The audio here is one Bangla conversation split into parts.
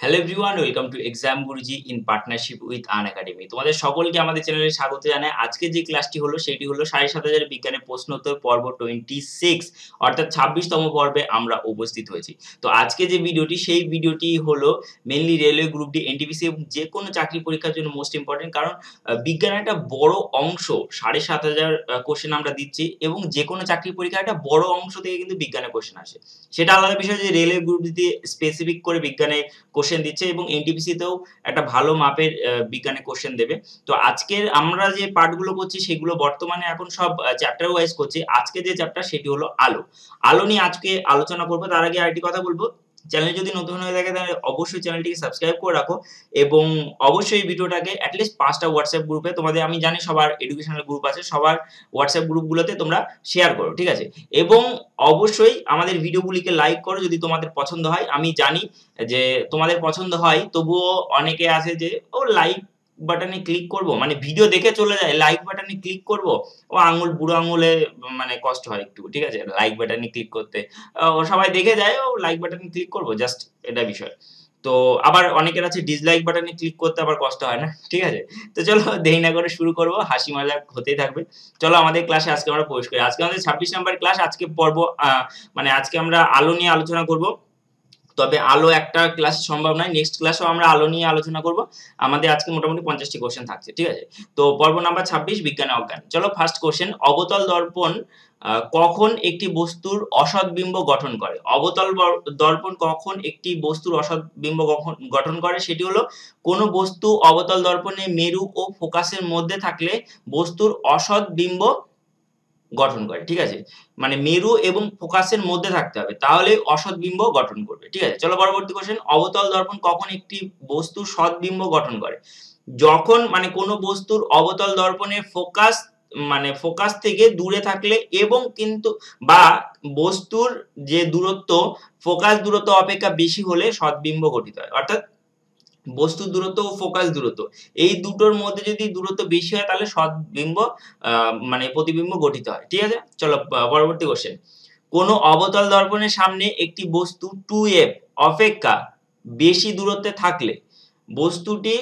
Hello everyone, welcome to exam Guruji in partnership with Unacademy. তোমাদের সকলকে আমাদের চ্যানেলে স্বাগত জানাই। আজকে যে ক্লাসটি হলো সেটি হলো ৭,৭০০ বিজ্ঞানের প্রশ্নোত্তর পর্ব 26 অর্থাৎ ২৬তম পর্বে আমরা উপস্থিত হয়েছি। তো আজকে যে ভিডিওটি সেই ভিডিওটি হলো mainly railway group D, NTPC এবং যেকোনো চাকরি পরীক্ষার জন্য মোস্ট ইম্পোর্টেন্ট। কারণ বিজ্ঞানের একটা বড় অংশ ৭,৭০০ কোয়েশ্চেন আমরা দিচ্ছি এবং যেকোনো চাকরি পরীক্ষার একটা বড় অংশ থেকে কিন্তু বিজ্ঞানের কোয়েশ্চেন আসে। সেটা আলাদা বিষয় যে রেলওয়ে গ্রুপ ডি স্পেসিফিক করে বিজ্ঞানে কোশ্চেন দিচ্ছে এবং এনটিপিসি তেও একটা ভালো মাপের বিজ্ঞানের কোশ্চেন দেবে। তো আজকের আমরা যে পার্টগুলো করছি সেগুলো বর্তমানে এখন সব চ্যাপ্টার ওয়াইজ করছি। আজকে যে চ্যাপ্টার সেটি হলো আলো। আলো নিয়ে আজকে আলোচনা করব। তার আগে আরেকটি কথা বলব, চ্যানেল যদি নতুন হয়ে থাকে তাহলে অবশ্যই চ্যানেলটিকে সাবস্ক্রাইব করে রাখো এবং অবশ্যই এই ভিডিওটাকে এট লিস্ট ৫ টা WhatsApp গ্রুপে, তোমাদের আমি জানি সবার এডুকেশনাল গ্রুপ আছে, সবার WhatsApp গ্রুপগুলোতে তোমরা শেয়ার করো, ঠিক আছে? এবং অবশ্যই আমাদের ভিডিওগুলিকে লাইক করো যদি তোমাদের পছন্দ হয়। আমি জানি যে তোমাদের পছন্দ হয়, তবুও অনেকে আছে যে লাইক বাটনে ক্লিক করব, মানে ভিডিও দেখে চলে যায়, লাইক বাটনে ক্লিক করব, বুড়ো আঙুলে মানে কষ্ট হয় একটু, ঠিক আছে? লাইক বাটনে ক্লিক করতে। সবাই দেখে যায়, লাইক বাটনে ক্লিক করব, জাস্ট এটা বিষয়। তো আবার অনেকের আছে ডিসলাইক বাটনে ক্লিক করতে আবার কষ্ট হয় না, ঠিক আছে? তো চলো দেরি না করে শুরু করব, হাসি মজাক হতেই থাকবে। চলো আমাদের ক্লাসে আজকে আমরা প্রবেশ করি। আজকে আমাদের ২৬ নাম্বার ক্লাস। আজকে পর্ব মানে আজকে আমরা আলো নিয়ে আলোচনা করব। তবে আলো একটা ক্লাস সম্ভব নয়, নেক্সট ক্লাসেও আমরা আলো নিয়ে আলোচনা করব। আমাদের আজকে মোটামুটি ৫০ টি কোশ্চেন থাকছে, ঠিক আছে? তো পর্ব নাম্বার ২৬, বিজ্ঞানে অজ্ঞান। চলো ফার্স্ট কোশ্চেন, অবতল দর্পণ কখন একটি বস্তুর অসৎ বিম্ব গঠন করে? অবতল দর্পণ কখন একটি বস্তুর অসৎ বিম্ব গঠন করে? সেটি হলো কোনো বস্তু অবতল দর্পণে মেরু ও ফোকাসের মধ্যে থাকলে বস্তুর অসৎ বিম্ব গঠন করে, ঠিক আছে? মানে মেরু এবং ফোকাসের মধ্যে থাকতে হবে, তাহলে অসৎ বিম্ব গঠন করবে, ঠিক আছে? চলো পরবর্তী কোশ্চেন, অবতল দর্পণ কখন একটি বস্তুর সৎ বিম্ব গঠন করে? যখন মানে কোনো বস্তুর অবতল দর্পণের ফোকাস মানে ফোকাস থেকে দূরে থাকলে এবং কিন্তু বা বস্তুর যে দূরত্ব ফোকাস দূরত্ব অপেক্ষা বেশি হলে সৎবিম্ব গঠিত হয়। অর্থাৎ বস্তুর দূরত্ব ও ফোকাস দূরত্ব, এই দুটোর মধ্যে যদি দূরত্ব বেশি হয় তাহলে সৎবিম্ব মানে প্রতিবিম্ব গঠিত হয়, ঠিক আছে? চলো পরবর্তী কোশ্চেন, কোনো অবতল দর্পণের সামনে একটি বস্তু 2f অপেক্ষা বেশি দূরত্বে থাকলে বস্তুটি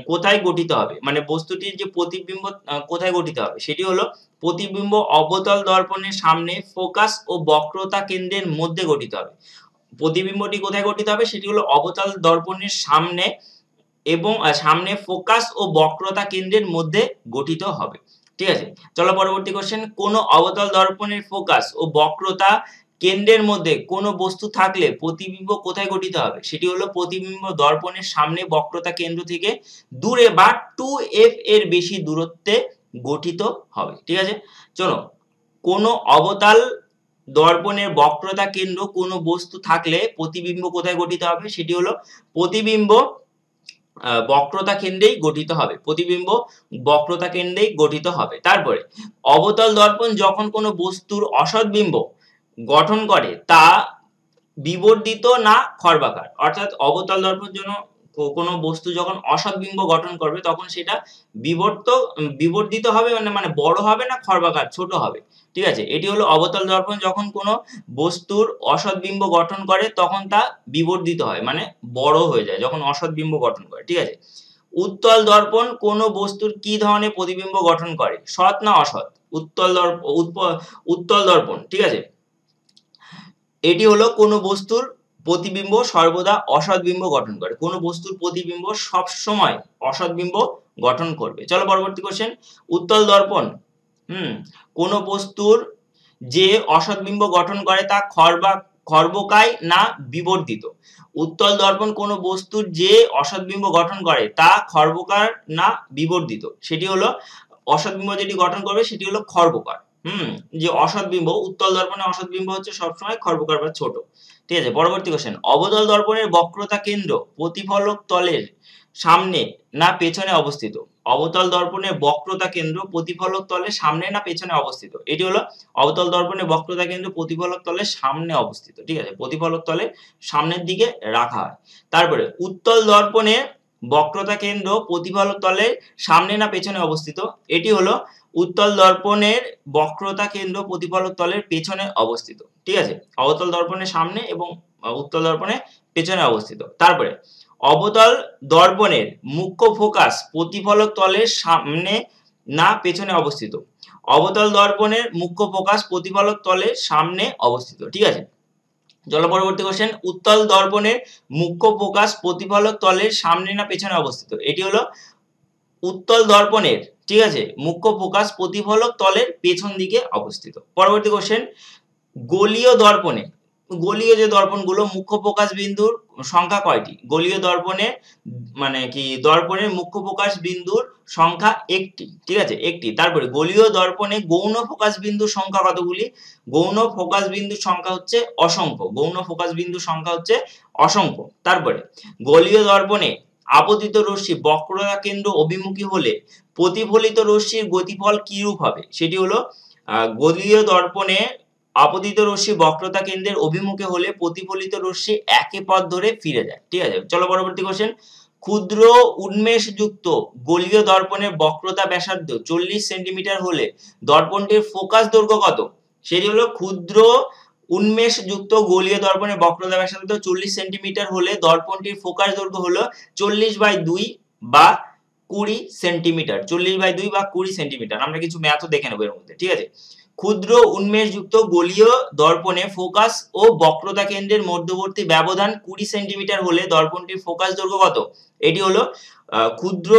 কোথায় গঠিত হবে? মানে বস্তুটির যে প্রতিবিম্ব কোথায় গঠিত হবে? সেটি হলো প্রতিবিম্ব অবতল দর্পণের সামনে ফোকাস ও বক্রতা কেন্দ্রের মধ্যে গঠিত হবে। প্রতিবিম্বটি কোথায় গঠিত হবে? সেটি হলো অবতল দর্পণের সামনে এবং সামনে ফোকাস ও বক্রতা কেন্দ্রের মধ্যে গঠিত হবে, ঠিক আছে? চলো পরবর্তী কোশ্চেন, কোন অবতল দর্পণের ফোকাস ও বক্রতা কেন্দ্রের মধ্যে কোন বস্তু থাকলে প্রতিবিম্ব কোথায় গঠিত হবে? সেটি হলো প্রতিবিম্ব দর্পণের সামনে বক্রতা কেন্দ্র থেকে দূরে বা 2f এর বেশি দূরত্বে গঠিত হবে, ঠিক আছে? চলো, কোন অবতল দর্পণের বক্রতা কেন্দ্র কোন বস্তু থাকলে প্রতিবিম্ব কোথায় গঠিত হবে? সেটি হলো প্রতিবিম্ব বক্রতা কেন্দ্রেই গঠিত হবে। প্রতিবিম্ব বক্রতা কেন্দ্রেই গঠিত হবে। তারপরে অবতল দর্পণ যখন কোনো বস্তুর অসৎ বিম্ব গঠন করে তা বিবর্ধিত না খর্বাকার। অর্থাৎ অবতল দর্পণ জন্য কোনো বস্তু যখন অসৎ বিম্ব গঠন করবে তখন সেটা বিবর্ধিত হবে, মানে বড় হবে না খর্বাকার ছোট হবে, ঠিক আছে? এটি হলো অবতল দর্পণ যখন কোনো বস্তুর অসৎ বিম্ব গঠন করে তখন তা বিবর্ধিত হয়, মানে বড় হয়ে যায় যখন অসৎ বিম্ব গঠন করে, ঠিক আছে? উত্তল দর্পণ কোনো বস্তুর কি ধরনের প্রতিবিম্ব গঠন করে? সৎ না অসৎ? উত্তল দর্পণ, ঠিক আছে? এটি হলো কোনো বস্তুর প্রতিবিম্ব সর্বদা অসৎ বিম্ব গঠন করে। কোনো বস্তুর প্রতিবিম্ব সবসময় অসৎ বিম্ব গঠন করবে। চলো পরবর্তী কোশ্চেন, উত্তল দর্পণ কোনো বস্তুর যে অসৎ বিম্ব গঠন করে তা খর্বকায় না বিবর্ধিত? উত্তল দর্পণ কোনো বস্তুর যে অসৎ বিম্ব গঠন করে তা খর্বকার না বিবর্ধিত? সেটি হলো অসৎ বিম্ব যেটি গঠন করবে সেটি হলো খর্বকার। যে অসৎ বিম্ব, উত্তল দর্পণে অসৎ বিম্ব হচ্ছে সবসময় খর্বকার বা ছোট, ঠিক আছে? পরবর্তী কোশ্চেন, অবতল দর্পণের বক্রতা কেন্দ্র প্রতিফলক তলের সামনে না পেছনে অবস্থিত? অবতল দর্পণের বক্রতা কেন্দ্র প্রতিফলক তলের সামনে না পেছনে অবস্থিত? এটি হলো অবতল দর্পণের বক্রতা কেন্দ্র প্রতিফলক তলের সামনে অবস্থিত, ঠিক আছে? প্রতিফলক তলের সামনের দিকে রাখা হয়। তারপরে উত্তল দর্পণের বক্রতা কেন্দ্র প্রতিফলক তলের সামনে না পেছনে অবস্থিত? এটি হলো উত্তল দর্পণের বক্রতা কেন্দ্র প্রতিফলক তলের পেছনে অবস্থিত। ঠিক আছে, অবতল দর্পণের সামনে এবং উত্তল দর্পণের পেছনে অবস্থিত। তারপরে অবতল দর্পণের মুখ্য ফোকাস প্রতিফলক তলের সামনে না পেছনে অবস্থিত। অবতল দর্পণের মুখ্য ফোকাস প্রতিফলক তলের সামনে অবস্থিত। ঠিক আছে, চলো পরবর্তী কোশ্চেন। উত্তল দর্পণের মুখ্য ফোকাস প্রতিফলক তলের সামনে না পেছনে অবস্থিত। এটি হলো উত্তল দর্পণের, ঠিক আছে, মুখ্য ফোকাস প্রতিফলক তলের পেছন দিকে অবস্থিত। পরবর্তী কোশ্চেন, গোলীয় দর্পণে, গোলীয় যে দর্পণগুলো মুখ্য ফোকাস বিন্দুর সংখ্যা কয়টি? গোলীয় দর্পণে মানে কি দর্পণের মুখ্য ফোকাস বিন্দুর সংখ্যা একটি। ঠিক আছে, একটি। তারপরে গোলীয় দর্পণে গৌণ ফোকাস বিন্দুর সংখ্যা কতগুলি? গৌণ ফোকাস বিন্দুর সংখ্যা হচ্ছে অসংখ্য। গৌণ ফোকাস বিন্দুর সংখ্যা হচ্ছে অসংখ্য। তারপরে গোলীয় দর্পণে আপতিত রশ্মি বক্রতা কেন্দ্র অভিমুখী হলে প্রতিফলিত রশ্মির গতিফল কি রূপ হবে? সেটি হলো গোলীয় দর্পণে আপতিত রশ্মি বক্রতা কেন্দ্রের অভিমুখে হলে প্রতিফলিত রশ্মি একই পথ ধরে ফিরে যায়। ঠিক আছে, চলো পরবর্তী কোশ্চেন। ক্ষুদ্র উন্মেষযুক্ত গোলীয় দর্পণের বক্রতা ব্যাসার্ধ 40 সেন্টিমিটার হলে দর্পণটির ফোকাস দৈর্ঘ্য কত? সেটি হলো ক্ষুদ্র উন্মেষযুক্ত গোলীয় দর্পণের বক্রতা ব্যাসার্ধ 40 সেন্টিমিটার হলে দর্পণটির ফোকাস দৈর্ঘ্য হলো 40/2 বা 20 সেন্টিমিটার। 40/2 বা 20 সেন্টিমিটার। আমরা কিছু ম্যাথও দেখে নেবো এর মধ্যে। ঠিক আছে, ক্ষুদ্র উন্মেষযুক্ত গোলীয় দর্পণে ফোকাস ও বক্রতা কেন্দ্রের মধ্যবর্তী ব্যবধান 20 সেন্টিমিটার হলে দর্পণটির ফোকাস দৈর্ঘ্য কত? এটি হলো ক্ষুদ্র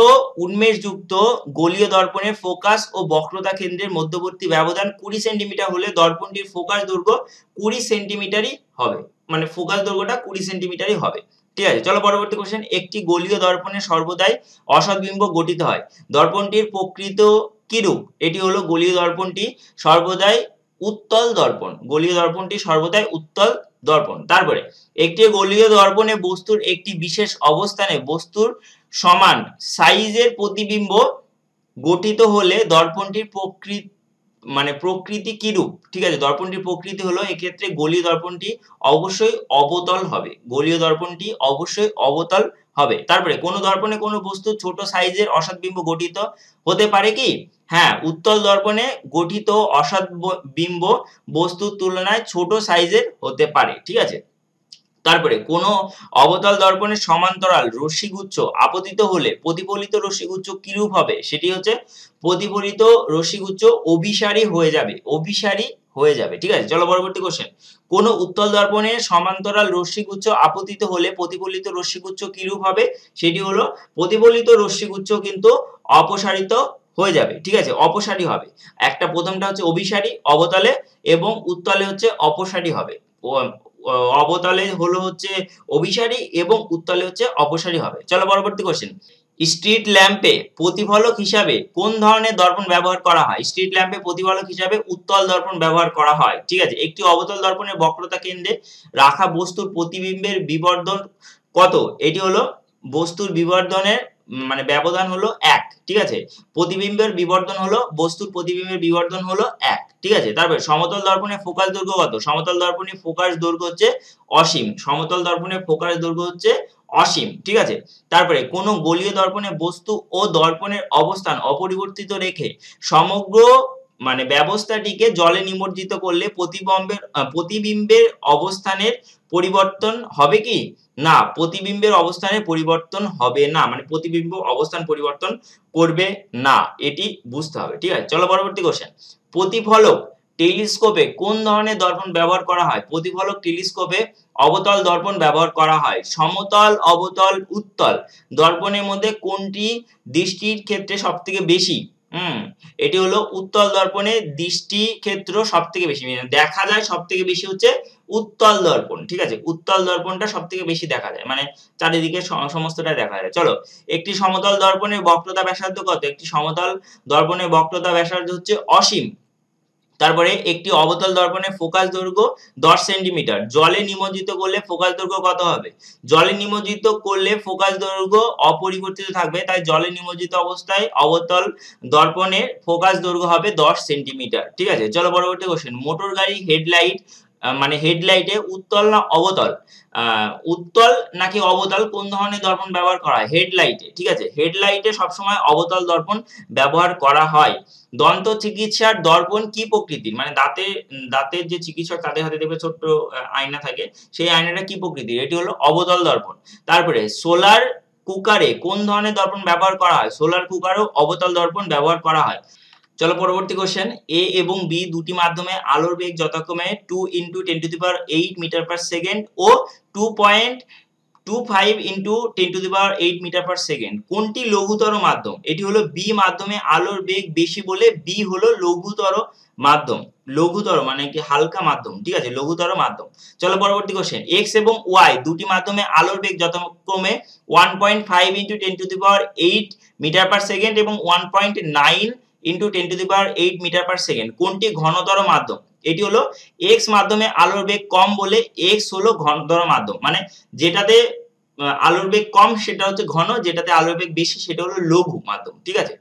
উন্মেষযুক্ত গোলীয় দর্পণে ফোকাস ও বক্রতা কেন্দ্রের মধ্যবর্তী ব্যবধান 20 সেন্টিমিটার হলে দর্পণটির ফোকাস দৈর্ঘ্য 20 সেন্টিমিটারই হবে। মানে ফোকাস দৈর্ঘ্যটা 20 সেন্টিমিটারই হবে। ঠিক আছে, চলো পরবর্তী কোশ্চেন। একটি গোলীয় দর্পণে সর্বদাই অসৎ বিম্ব গঠিত হয়। দর্পণটির প্রকৃত কিরূপ? এটি হলো গোলীয় দর্পণটি সর্বদাই উত্তল দর্পণ। গোলীয় দর্পণটি সর্বদাই উত্তল দর্পণ। তারপরে একটি গোলীয় দর্পণে বস্তুর একটি বিশেষ অবস্থানে বস্তুর সমান সাইজের প্রতিবিম্ব গঠিত হলে দর্পণটির প্রকৃতি কিরূপ? ঠিক আছে, দর্পণটির প্রকৃতি হলো এক্ষেত্রে গোলীয় দর্পণটি অবশ্যই অবতল হবে। গোলীয় দর্পণটি অবশ্যই অবতল হবে। তারপরে কোন দর্পণে কোন বস্তু ছোট সাইজের অসৎ বিম্ব গঠিত হতে পারে কি? হ্যাঁ, উত্তল দর্পণে গঠিত অসৎ বিম্ব বস্তুর তুলনায় ছোট সাইজের হতে পারে। ঠিক আছে, তারপরে কোন অবতল দর্পণের সমান্তরাল রশ্মিগুচ্ছ আপতিত হলে প্রতিফলিত রশ্মিগুচ্ছ কিরূপ হবে? সেটি হচ্ছে প্রতিফলিত রশ্মিগুচ্ছ অভিসারী হয়ে যাবে। অভিসারী হয়ে যাবে। ঠিক আছে, চলো পরবর্তী কোশ্চেন। কোন উত্তল দর্পণের সমান্তরাল রশ্মিগুচ্ছ আপতিত হলে প্রতিফলিত রশ্মিগুচ্ছ কিরূপ হবে? সেটি হলো প্রতিফলিত রশ্মিগুচ্ছ কিন্তু অপসারিত হয়ে যাবে। ঠিক আছে, অপসারী হবে। একটা প্রথমটা হচ্ছে অভিসারী অবতলে এবং উত্তলে হচ্ছে অপসারী হবে। অবতলে হলো হচ্ছে অভিসারী এবং উত্তলে হচ্ছে অপসারী হবে। চলো পরবর্তী কোশ্চেন। স্ট্রিট ল্যাম্পে প্রতিফলক হিসাবে কোন ধরনের দর্পণ ব্যবহার করা হয়? স্ট্রিট ল্যাম্পে প্রতিফলক হিসাবে উত্তল দর্পণ ব্যবহার করা হয়। ঠিক আছে, একটি অবতল দর্পণের বক্রতা কেন্দ্রে রাখা বস্তুর প্রতিবিম্বের বিবর্ধন কত? এটি হলো বস্তুর বিবর্ধনের মানে ব্যবধান হলো 1। ঠিক আছে, প্রতিবিম্বের বিবর্ধন হলো বস্তুর প্রতিবিম্বের বিবর্ধন হলো 1। ঠিক আছে, তারপরে সমতল দর্পণের ফোকাস দৈর্ঘ্য কত? সমতল দর্পণের ফোকাস দৈর্ঘ্য হচ্ছে অসীম। সমতল দর্পণের ফোকাস দৈর্ঘ্য হচ্ছে অসীম। ঠিক আছে, তারপরে কোন গোলীয় দর্পণে বস্তু ও দর্পণের অবস্থান অপরিবর্তিত রেখে সমগ্র ব্যবস্থাটিকে জলে নিমজ্জিত করলে প্রতিবিম্বের অবস্থানের পরিবর্তন হবে কি? না, প্রতিবিম্বের অবস্থানের পরিবর্তন হবে না। প্রতিবিম্ব অবস্থান পরিবর্তন করবে না, এটি বুঝতে হবে। ঠিক আছে, চলো পরবর্তী কোশ্চেন। প্রতিফলক টেলিস্কোপে কোন ধরনের দর্পণ ব্যবহার করা হয়? প্রতিফলক টেলিস্কোপে অবতল দর্পণ ব্যবহার করা হয়। সমতল, অবতল, উত্তল দর্পণের মধ্যে কোনটি দৃষ্টির ক্ষেত্রে সবথেকে বেশি? এটি হলো উত্তল দর্পণে দৃষ্টি ক্ষেত্র সবথেকে বেশি, দেখা যায় সবথেকে বেশি হচ্ছে উত্তল দর্পণ। ঠিক আছে, উত্তল দর্পণটা সবথেকে বেশি দেখা যায়, চারিদিকে সমস্তটা দেখা যায়। চলো, একটি সমতল দর্পণের বক্রতা ব্যাসার্ধ কত? একটি সমতল দর্পণের বক্রতা ব্যাসার্ধ হচ্ছে অসীম। তারপরে একটি অবতল দর্পণের ফোকাস দৈর্ঘ্য 10 সেন্টিমিটার। জলে নিমজ্জিত করলে ফোকাস দৈর্ঘ্য কত হবে? জলে নিমজ্জিত করলে ফোকাস দৈর্ঘ্য অপরিবর্তিত থাকবে, তাই জলে নিমজ্জিত অবস্থায় অবতল দর্পণের ফোকাস দৈর্ঘ্য হবে 10 সেন্টিমিটার। ঠিক আছে, চলো পরবর্তী কোশ্চেন। মোটর গাড়ি হেডলাইট মানে হেডলাইটে উত্তল না অবতল, উত্তল নাকি অবতল কোন ধরনের দর্পণ ব্যবহার করা হয়? হেডলাইটে, ঠিক আছে? হেডলাইটে সবসময় অবতল দর্পণ ব্যবহার করা হয়। দন্ত চিকিৎসার দর্পণ কি প্রকৃতির? মানে দাঁতের যে চিকিৎসক তাদের হাতে দেখবে ছোট্ট আয়না থাকে। সেই আয়নাটা কি প্রকৃতির? এটি হলো অবতল দর্পণ। তারপরে সোলার কুকারে কোন ধরনের দর্পণ ব্যবহার করা হয়? সোলার কুকারেও অবতল দর্পণ ব্যবহার করা হয়। চলো পরবর্তী কোয়েশ্চেন, এ এবং বি দুটি মাধ্যমে আলোর বেগ যথাক্রমে 2 × 10⁸ মিটার পার সেকেন্ড ও 2.25 × 10⁸ মিটার পার সেকেন্ড কোনটি লঘুতর মাধ্যম? এটি হলো বি মাধ্যমে আলোর বেগ বেশি বলে বি হলো লঘুতর মাধ্যম। লঘুতর মানে কি হালকা মাধ্যম, ঠিক আছে? লঘুতর মাধ্যম। চলো পরবর্তী কোশ্চেন, এক্স এবং ওয়াই দুটি মাধ্যমে আলোর বেগ যথাক্রমে 1.5 × 10⁸ মিটার পার সেকেন্ড এবং 1.9 × 10⁸ মিটার পার সেকেন্ড কোনটি ঘনতর মাধ্যম? এটি হলো এক্স মাধ্যমে আলোর বেগ কম বলে এক্স হলো ঘনতর মাধ্যম। মানে যেটাতে আলোর বেগ কম সেটা হচ্ছে ঘন, যেটাতে আলোর বেগ বেশি সেটা হলো লঘু মাধ্যম, ঠিক আছে?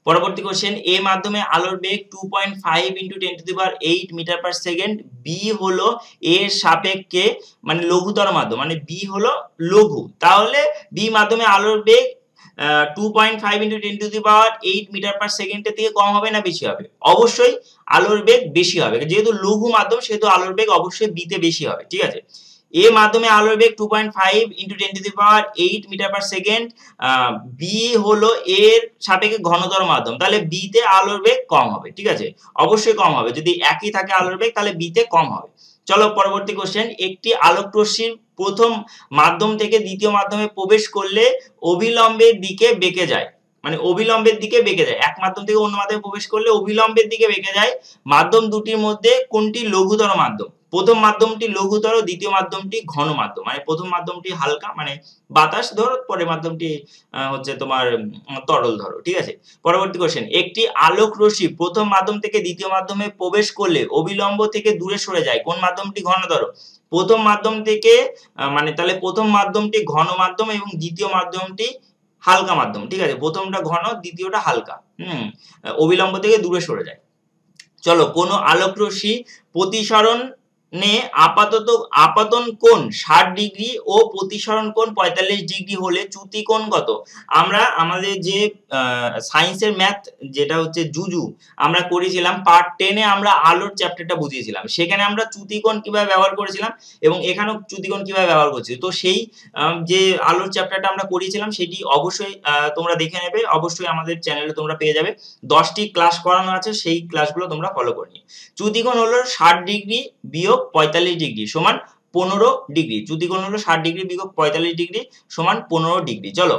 পরবর্তী কোশ্চেন, এ মাধ্যমে আলোর বেগ 2.5 × 10⁸ মিটার পার সেকেন্ড, বি হলো এর সাপেক্ষে মানে লঘুতর মাধ্যম, মানে বি হলো লঘু। তাহলে বি মাধ্যমে আলোর বেগ 2.5 × 10⁸ মিটার পার সেকেন্ডের থেকে কম হবে না বেশি হবে? অবশ্যই আলোর বেগ বেশি হবে। যেহেতু লঘু মাধ্যম সেহেতু আলোর বেগ অবশ্যই বি তে বেশি হবে, ঠিক আছে? এ মাধ্যমে আলোর বেগ 2.5 × 10⁸ মিটার পার সেকেন্ড, বি হলো এর সাপেক্ষে ঘনতর মাধ্যম, তাহলে বি তে আলোর বেগ কম হবে, ঠিক আছে? অবশ্যই কম হবে। যদি একই থাকে আলোর বেগ তাহলে বি তে কম হবে। চলো পরবর্তী কোশ্চেন, একটি আলোক রশ্মির প্রথম মাধ্যম থেকে দ্বিতীয় মাধ্যমে প্রবেশ করলে অভিলম্বের দিকে বেঁকে যায়। মানে অভিলম্বের দিকে বেঁকে যায়। এক মাধ্যম থেকে অন্য মাধ্যমে প্রবেশ করলে অভিলম্বের দিকে বেঁকে যায়। মাধ্যম দুটির মধ্যে কোনটি লঘুতর মাধ্যম? প্রথম মাধ্যমটি লঘুতর, দ্বিতীয় মাধ্যমটি ঘন মাধ্যম। মানে প্রথম মাধ্যমটি হালকা মানে বাতাস ধরো, পরের মাধ্যমটি হচ্ছে তোমার তরল ধরো, ঠিক আছে? পরবর্তী কোশ্চেন, একটি আলোক রশ্মি প্রথম মাধ্যম থেকে দ্বিতীয় মাধ্যমে প্রবেশ করলে অবিলম্ব থেকে দূরে সরে যায় কোন মাধ্যমটি ঘনতর? প্রথম মাধ্যম থেকে মানে তাহলে প্রথম মাধ্যমটি ঘন মাধ্যম এবং দ্বিতীয় মাধ্যমটি হালকা মাধ্যম, ঠিক আছে? প্রথমটা ঘন, দ্বিতীয়টা হালকা। অবিলম্ব থেকে দূরে সরে যায়। চলো, কোন আলোক রশ্মি প্রতিসরণে আপতন কোণ 60 ডিগ্রি ও প্রতিসরণ কোণ 45 ডিগ্রি হলে চ্যুতি কোণ কত? আমরা আমাদের যে সায়েন্সের ম্যাথ যেটা হচ্ছে জুজু আমরা করেছিলাম পার্ট 10 এ আমরা আলোর চ্যাপ্টারটা বুঝিয়েছিলাম। সেখানে আমরা চ্যুতি কোণ কিভাবে ব্যবহার করেছিলাম এবং এখানেও চ্যুতি কোণ কিভাবে ব্যবহার করছি। তো সেই যে আলোর চ্যাপ্টারটা আমরা করিয়েছিলাম সেটি অবশ্যই তোমরা দেখে নেবে। অবশ্যই আমাদের চ্যানেলে তোমরা পেয়ে যাবে। 10 টি ক্লাস করানো আছে, সেই ক্লাসগুলো তোমরা ফলো করে নিও। চ্যুতি কোণ হলো 60 ডিগ্রি বিয়োগ 45 ডিগ্রি সমান 15 ডিগ্রি। চ্যুতি কোণ হলো 60 ডিগ্রি বিয়োগ 45 ডিগ্রি সমান 15 ডিগ্রি। চলো,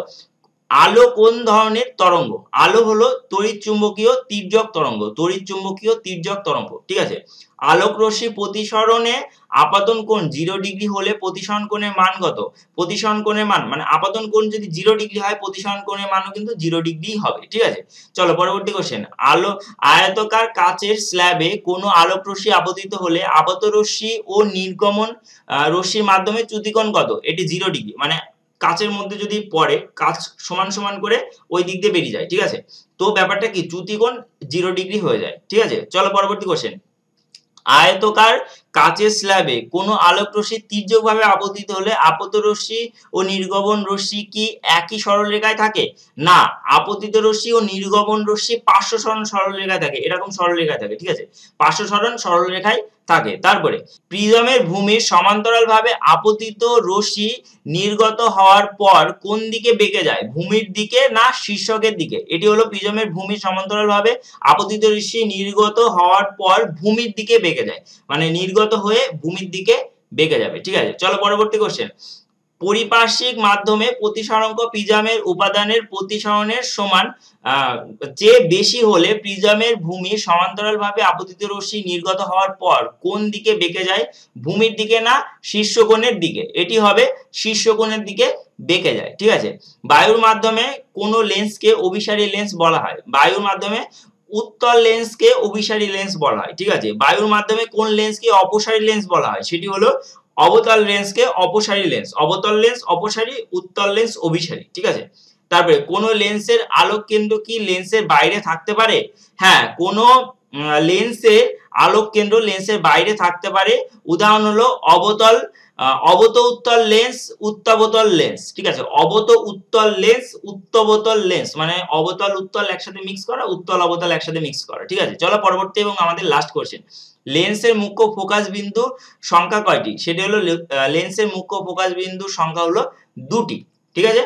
আলো কোন ধরনের তরঙ্গ? আলো হলো তড়িৎচুম্বকীয় তির্যক তরঙ্গ। তড়িৎচুম্বকীয় তির্যক তরঙ্গ, ঠিক আছে? আলোক রশ্মি প্রতিসরণে আপতন কোণ 0 ডিগ্রি হলে প্রতিসরণ কোণের মান কত? প্রতিসরণ কোণের মান মানে আপতন কোণ যদি 0 ডিগ্রি হয় প্রতিসরণ কোণের মানও কিন্তু 0 ডিগ্রি হবে, ঠিক আছে? চলো পরবর্তী কোশ্চেন, আয়তাকার কাচের স্ল্যাবে কোন আলোক রশ্মি আপতিত হলে আপত রশ্মি ও নির্গমন রশ্মির মাধ্যমে চ্যুতি কোণ কত? এটি 0 ডিগ্রি। মানে কাচের মধ্যে যদি পড়ে কাচ সমান সমান করে ওই দিক দিয়ে বেরিয়ে যায়, ঠিক আছে? তো ব্যাপারটা কি চ্যুতি কোণ 0 ডিগ্রি হয়ে যায়, ঠিক আছে? চলো পরবর্তী কোশ্চেন, আয়তকার কাচের স্ল্যাবে কোন আলোক রশ্মি তির্যকভাবে আপতিত হলে আপত রশ্মি ও নির্গমন রশ্মি কি একই সরলরেখায় থাকে? না, আপতিত রশ্মি ও নির্গমন রশ্মি পার্শ্ব সরণ সরলরেখায় থাকে। এরকম সরলরেখায় থাকে, ঠিক আছে? পার্শ্ব সরণ সরলরেখায় থাকে। তারপরে প্রিজমের ভূমির সমান্তরালভাবে আপতিত রশ্মি নির্গত হওয়ার পর কোন দিকে বেঁকে যায়? ভূমির দিকে না শীর্ষকের দিকে? এটি হলো প্রিজমের ভূমির সমান্তরালভাবে আপতিত রশ্মি নির্গত হওয়ার পর ভূমির দিকে বেঁকে যায়। মানে নির্গত হয়ে ভূমির দিকে বেঁকে যাবে, ঠিক আছে? চলো পরবর্তী কোশ্চেন, পরিপার্শ্বিক মাধ্যমে প্রতিসরাঙ্ক প্রিজমের উপাদানের প্রতিসরণের সমান চেয়ে বেশি হলে প্রিজমের ভূমির সমান্তরালভাবে আপতিত রশ্মি নির্গত হওয়ার পর কোন দিকে বেঁকে যায়? ভূমির দিকে না শীর্ষকোণের দিকে? এটি হবে শীর্ষকোণের দিকে বেঁকে যায়, ঠিক আছে? বায়ুর মাধ্যমে কোন লেন্সকে অভিসারী লেন্স বলা হয়? বায়ুর মাধ্যমে উত্তল লেন্সকে অভিসারী লেন্স বলা হয়, ঠিক আছে? বায়ুর মাধ্যমে কোন লেন্সকে অপসারী লেন্স বলা হয়? সেটি হলো অবতল লেন্সকে অপসারী লেন্স। অবতল লেন্স অপসারী, উত্তল লেন্স অভিসারী, ঠিক আছে? তারপরে কোন লেন্সের আলোক কেন্দ্র কি লেন্সের বাইরে থাকতে পারে? হ্যাঁ, কোন লেন্সের আলোক কেন্দ্র লেন্সের বাইরে থাকতে পারে। উদাহরণ হলো অবত উত্তল লেন্স, উত্তবতল লেন্স, ঠিক আছে? অবত উত্তল লেন্স, উত্তবতল লেন্স মানে অবতল উত্তল একসাথে মিক্স করা, উত্তল অবতল একসাথে মিক্স করা, ঠিক আছে? চলো পরবর্তী এবং আমাদের লাস্ট কোশ্চেন। লেন্সের মুখ্য ফোকাস বিন্দু সংখ্যা কয়টি? সেটি হলো লেন্সের মুখ্য ফোকাস বিন্দুর সংখ্যা হলো 2টি, ঠিক আছে?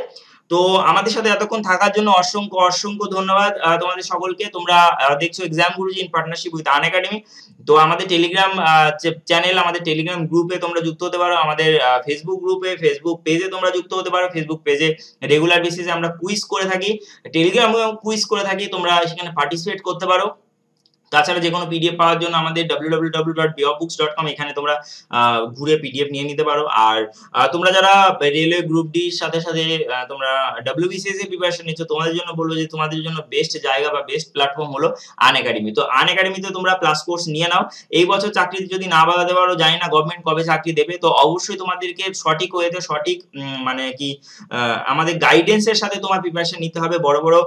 তো আমাদের সাথে এতক্ষণ থাকার জন্য অসংখ্য ধন্যবাদ তোমাদের সকলকে। তোমরা দেখছো exam Guruji in partnership with Unacademy. তো আমাদের টেলিগ্রাম চ্যানেল, আমাদের টেলিগ্রাম গ্রুপে তোমরা যুক্ত হতে পারো, আমাদের ফেসবুক গ্রুপে, ফেসবুক পেজে তোমরা যুক্ত হতে পারো। ফেসবুক পেজে রেগুলার বেসিসে আমরা কুইজ করে থাকি, টেলিগ্রামেও কুইজ করে থাকি, তোমরা সেখানে পার্টিসিপেট করতে পারো। তাছাড়া যে কোনো পিডিএফ পাওয়ার জন্য আমাদের www.beofbooks.com এখানে তোমরা ঘুরে পিডিএফ নিয়ে নিতে পারো। আর তোমরা যারা রেলওয়ে গ্রুপ ডির সাথে সাথে তোমরা ডব্লিউবিসিএস এর প্রিপারেশন নিচ্ছ, তোমাদের জন্য বলবো যে তোমাদের জন্য বেস্ট জায়গা বা বেস্ট প্ল্যাটফর্ম হলো আনএকাডেমি। তো আনএকাডেমিতে তোমরা প্লাস কোর্স নিয়ে নাও। এই বছর চাকরি যদি না বাগাতে পারো, জানি না গভর্নমেন্ট কবে চাকরি দেবে, তো অবশ্যই তোমাদেরকে সঠিক ওয়েতে সঠিক মানে কি আমাদের গাইডেন্সের সাথে তোমার প্রিপারেশন নিতে হবে। বড় বড়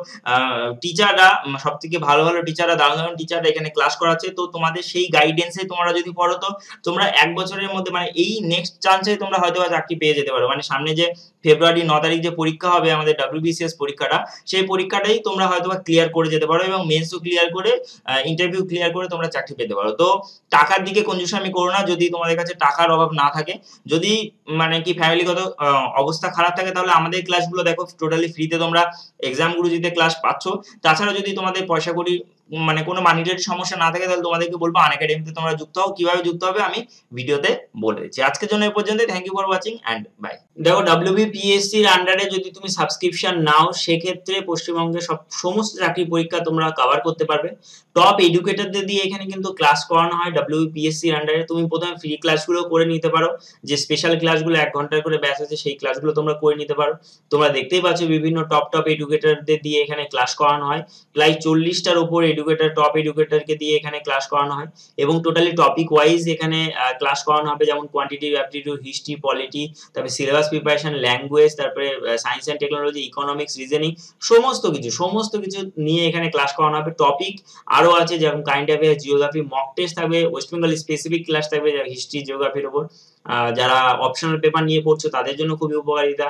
টিচাররা, সবথেকে ভালো ভালো টিচাররা, দারুণ দারুণ টিচাররা এখানে ক্লাস করাচ্ছে। তো তোমাদের সেই গাইডেন্সে তোমরা যদি পড়ো, তো তোমরা 1 বছরের মধ্যে মানে এই নেক্সট চান্সে তোমরা হয়তো চাকরি পেয়ে যেতে পারো। মানে সামনে যে ফেব্রুয়ারি 9 তারিখ যে পরীক্ষা হবে আমাদের ডব্লিউবিসিএস পরীক্ষাটা, সেই পরীক্ষাটাই তোমরা হয়তো ক্লিয়ার করে যেতে পারো এবং মেন্সও ক্লিয়ার করে, ইন্টারভিউ ক্লিয়ার করে তোমরা চাকরি পেতে পারো। তো টাকার দিকে কঞ্জুসামি করো না যদি তোমাদের কাছে টাকার অভাব না থাকে। যদি মানে কি ফ্যামিলিগত অবস্থা খারাপ থাকে, তাহলে আমাদের ক্লাসগুলো দেখো, টোটালি ফ্রিতে তোমরা এক্সাম গুরুজিতে ক্লাস পাচ্ছ। তাছাড়া যদি তোমাদের পয়সা কড়ি মানে কোনো মানিটারি সমস্যা না থাকে, তাহলে তোমাদেরকে বলবো আনএকাডেমিতে তোমরা যুক্ত হও। কিভাবে যুক্ত হবে আমি ভিডিওতে বলে দিচ্ছি। আজকের জন্য এই পর্যন্ত। Thank you for watching and bye. দেখো, WBPSC এর আন্ডারে যদি তুমি সাবস্ক্রিপশন নাও, সেক্ষেত্রে পশ্চিমবঙ্গের সমস্ত চাকরি পরীক্ষা তোমরা কভার করতে পারবে। টপ এডুকেটরদের দিয়ে এখানে কিন্তু ক্লাস করানো হয় WBPSC এর আন্ডারে। তুমি প্রথমে ফ্রি ক্লাসগুলো করে নিতে পারো, যে স্পেশাল ক্লাসগুলো 1 ঘন্টার করে ব্যাচ আছে, সেই ক্লাসগুলো তোমরা করে নিতে পারো। তোমরা দেখতেই পাচ্ছ বিভিন্ন টপ এডুকেটরদের দিয়ে এখানে ক্লাস করানো হয়। প্রায় 40টার উপর এডুকেটর, টপ এডুকেটরকে দিয়ে এখানে ক্লাস করানো হয় এবং টোটালি টপিক ওয়াইজ এখানে ক্লাস করানো হবে, যেমন কোয়ান্টিটিভ অ্যাপটিটিউড, হিস্ট্রি, পলিটি, তারপরে সিলেবাস প্রিপারেশন, ল্যাঙ্গুয়েজ, তারপরে science and technology, economics, reasoning, সমস্ত কিছু নিয়ে এখানে ক্লাস করানো হবে। টপিক আরো আছে, যেমন current affairs, geography, mock test থাকবে, ওয়েস্ট বেঙ্গল স্পেসিফিক ক্লাস থাকবে, হিস্ট্রি, জিওগ্রাফির উপর। যারা অপশনাল পেপার নিয়ে পড়ছো তাদের জন্য খুবই উপকারিতা।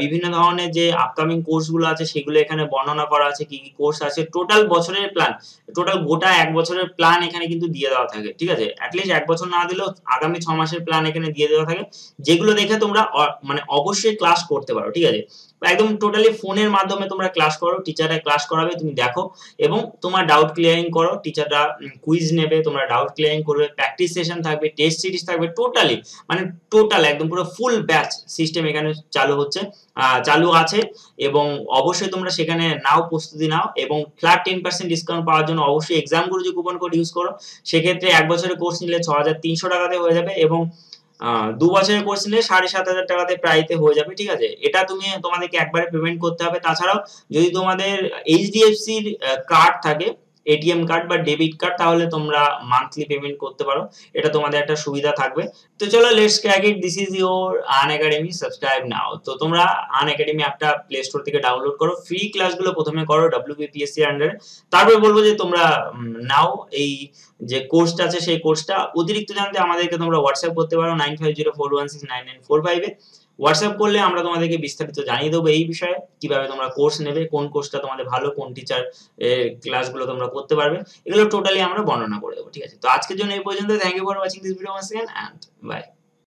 বিভিন্ন ধরনের যে আপকামিং কোর্সগুলো আছে সেগুলো এখানে বর্ণনা করা আছে, কি কি কোর্স আছে, টোটাল বছরের প্ল্যান, টোটাল গোটা 1 বছরের প্ল্যান এখানে কিন্তু দিয়ে দেওয়া থাকে, ঠিক আছে? অ্যাটলিস্ট 1 বছর না দিলেও আগামী 6 মাসের প্ল্যান এখানে দিয়ে দেওয়া থাকে, যেগুলো দেখে তোমরা মানে অবশ্যই ক্লাস করতে পারো, ঠিক আছে? একদম টোটালি ফোনের মাধ্যমে তোমরা ক্লাস করো, টিচাররা ক্লাস করাবে, তুমি দেখো এবং তোমার ডাউট ক্লিয়ারিং করো। টিচাররা কুইজ নেবে, তোমরা ডাউট ক্লিয়ারিং করবে, প্র্যাকটিস সেশন থাকবে, টেস্ট সিরিজ থাকবে, টোটাল একদম পুরো ফুল ব্যাচ সিস্টেম এখানে চালু আছে। এবং অবশ্যই তোমরা সেখানে প্রস্তুতি নাও এবং ফ্ল্যাট 10% ডিসকাউন্ট পাওয়ার জন্য অবশ্যই এক্সাম গুরুজি কুপন কোড ইউজ করো। সেক্ষেত্রে 1 বছরের কোর্স নিলে 6,300 টাকাতে হয়ে যাবে এবং 2 বছরের কোর্স নিলে 7,500 টাকাতে প্রাইতে হয়ে যাবে, ঠিক আছে? এটা তোমাদেরকে একবারে পেমেন্ট করতে হবে। তাছাড়াও যদি তোমাদের এইচডিএফসির কার্ড থাকে, এটিএম কার্ড বা ডেবিট কার্ড, তাহলে তোমরা মান্থলি পেমেন্ট করতে পারো। এটা তোমাদের একটা সুবিধা থাকবে। তো চলো, let's crack it. This is your Unacademy, subscribe now. তো তোমরা আনএকাডেমি অ্যাপটা প্লে স্টোর থেকে ডাউনলোড করো, ফ্রি ক্লাসগুলো প্রথমে করো WBPSC এর আন্ডারে। তারপরে বলবো যে তোমরা নাও এই যে কোর্সটা আছে, সেই কোর্সটা। অতিরিক্ত জানতে আমাদেরকে তোমরা হোয়াটসঅ্যাপ করতে পারো 9504169945 এ। হোয়াটসঅ্যাপ করলে আমরা তোমাদেরকে বিস্তারিত জানিয়ে দেবো এই বিষয়ে, কিভাবে তোমরা কোর্স নেবে, কোন কোর্সটা তোমাদের ভালো, কোন টিচার ক্লাসগুলো তোমরা করতে পারবে, এগুলো টোটালি আমরা বর্ণনা করে দেবো, ঠিক আছে? তো আজকের জন্য এই পর্যন্ত। Thank you for watching this video once again and bye.